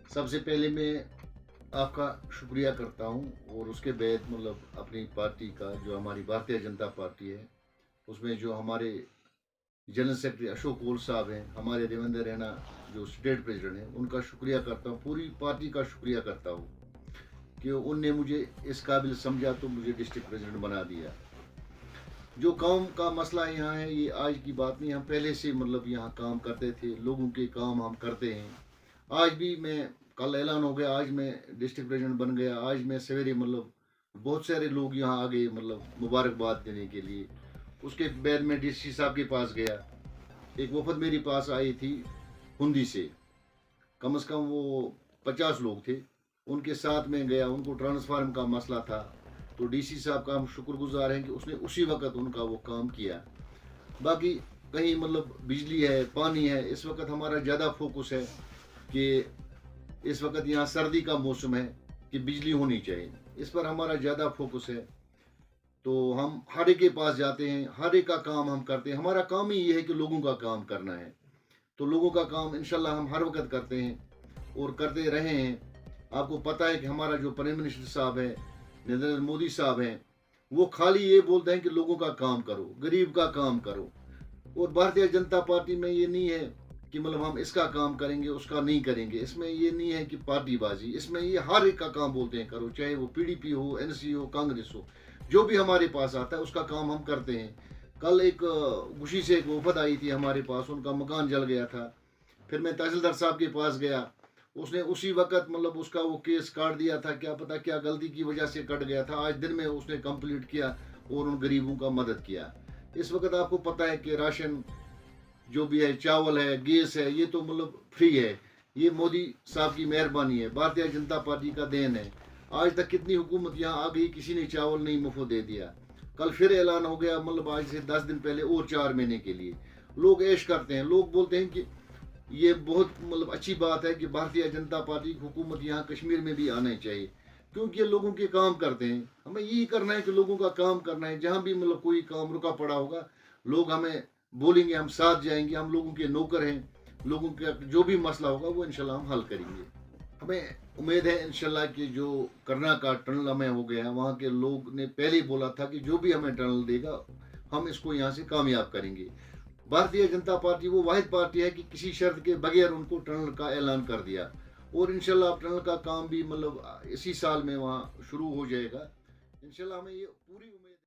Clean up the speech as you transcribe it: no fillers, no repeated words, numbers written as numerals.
سب سے پہلے میں آپ کا شکریہ کرتا ہوں اور اس کے بعد اپنی پارٹی کا جو ہماری بھارتیہ جنتا پارٹی ہے اس میں جو ہمارے جنرل سیکرٹری اشوک کول صاحب ہیں، ہمارے دیویندر رینا جو اسٹیٹ پریزیڈنٹ ہیں، ان کا شکریہ کرتا ہوں، پوری پارٹی کا شکریہ کرتا ہوں کہ ان نے مجھے اس قابل سمجھا تو مجھے ڈسٹرکٹ پریزیڈنٹ بنا دیا۔ جو قوم کا مسئلہ یہاں ہے یہ آج کی بات نہیں، ہم پہلے سے یہاں کام کرتے تھے، لوگوں کے کام ہم کرتے ہیں۔ آج بھی میں کل اعلان ہو گیا، آج میں ڈسٹرکٹ پریزیڈنٹ بن گیا، آج میں سویرے بہت سارے لوگ یہاں آ گئے مبارکباد دینے کے لیے۔ اس کے بعد میں ڈی سی صاحب کے پاس گیا، ایک وفد میرے پاس آئی تھی ہندی سے، کم از کم وہ 50 لوگ تھے، ان کے ساتھ میں گیا، ان کو ٹرانسفارم کا مسئلہ تھا، تو ڈی سی صاحب کا ہم شکر گزار ہیں کہ اس نے اسی وقت ان کا وہ کام کیا۔ باقی کہیں بجلی ہے، پانی ہے، اس وقت ہمارا زیادہ فوکس ہے کہ اس وقت یہاں سردی کا موسم ہے کہ بجلی ہونی چاہیے، اس پر ہمارا زیادہ فوکس ہے۔ تو ہم ہر ایک کے پاس جاتے ہیں، ہر ایک کا کام ہم کرتے ہیں، ہمارا کام ہی یہ ہے کہ لوگوں کا کام کرنا ہے، تو لوگوں کا کام انشاءاللہ ہم ہر وقت کرتے ہیں اور کرتے رہے ہیں۔ آپ کو پتہ ہے کہ ہمارا جو پرائم منسٹر صاحب ہے، نریندر مودی صاحب ہیں، وہ خالی یہ بولتے ہیں کہ لوگوں کا کام کرو، غریب کا کام کرو، اور بھارتیہ جنتا پارٹی میں یہ نہیں ہے کہ ہم اس کا کام کریں گے اس کا نہیں کریں گے، اس میں یہ نہیں ہے کہ پارٹی بازی، اس میں یہ ہر ایک کا کام بولتے ہیں کرو، چاہے وہ پی ڈی پی ہو، این سی ہو، کانگریس ہو، جو بھی ہمارے پاس آتا ہے اس کا کام ہم کرتے ہیں۔ کل ایک گوشی سے ایک وفد آئی تھی ہمارے پاس، ان کا مکان جل گیا تھا، پھر میں تحصیلدار صاحب کے پاس گیا، اس نے اسی وقت اس کا وہ کیس کاٹ دیا تھا، کیا پتا کیا غلطی کی وجہ سے کٹ گیا تھا، آج دن میں اس نے کمپلیٹ کیا اور ان غریبوں کا مدد کیا۔ اس وقت آپ کو پتہ ہے کہ راشن جو بھی ہے، چاول ہے، گیس ہے، یہ تو فری ہے، یہ مودی صاحب کی مہربانی ہے، بھارتیہ جنتا پارٹی کا دین ہے۔ آج تک کتنی حکومت یہاں آ گئی، کسی نے چاول نہیں مفت دے دیا، کل پھر اعلان ہو گیا آج سے 10 دن پہلے اور 4 مہینے کے لیے۔ لوگ عیش کرتے ہیں، لوگ بولتے ہیں کہ یہ بہت اچھی بات ہے کہ بھارتیہ جنتا پارٹی کی حکومت یہاں کشمیر میں بھی آنا چاہیے، کیونکہ یہ لوگوں کے کام کرتے ہیں۔ ہمیں یہی کرنا ہے کہ لوگوں کا کام کرنا ہے، جہاں بھی کوئی کام رکا پڑا ہوگا، لوگ ہمیں بولیں گے، ہم ساتھ جائیں گے، ہم لوگوں کے نوکر ہیں، لوگوں کا جو بھی مسئلہ ہوگا وہ انشاءاللہ ہم حل کریں گے۔ ہمیں امید ہے انشاءاللہ کہ جو کرنا کا ٹنل ہمیں ہو گیا، وہاں کے لوگ نے پہلے ہی بولا تھا کہ جو بھی ہمیں ٹنل دے گا ہم اس کو یہاں سے کامیاب کریں گے۔ بھارتیہ جنتا پارٹی وہ واحد پارٹی ہے کہ کسی شرط کے بغیر ان کو ٹنل کا اعلان کر دیا، اور انشاءاللہ اب ٹنل کا کام بھی اسی سال میں وہاں شروع ہو جائے گا، انشاءاللہ ہمیں یہ پوری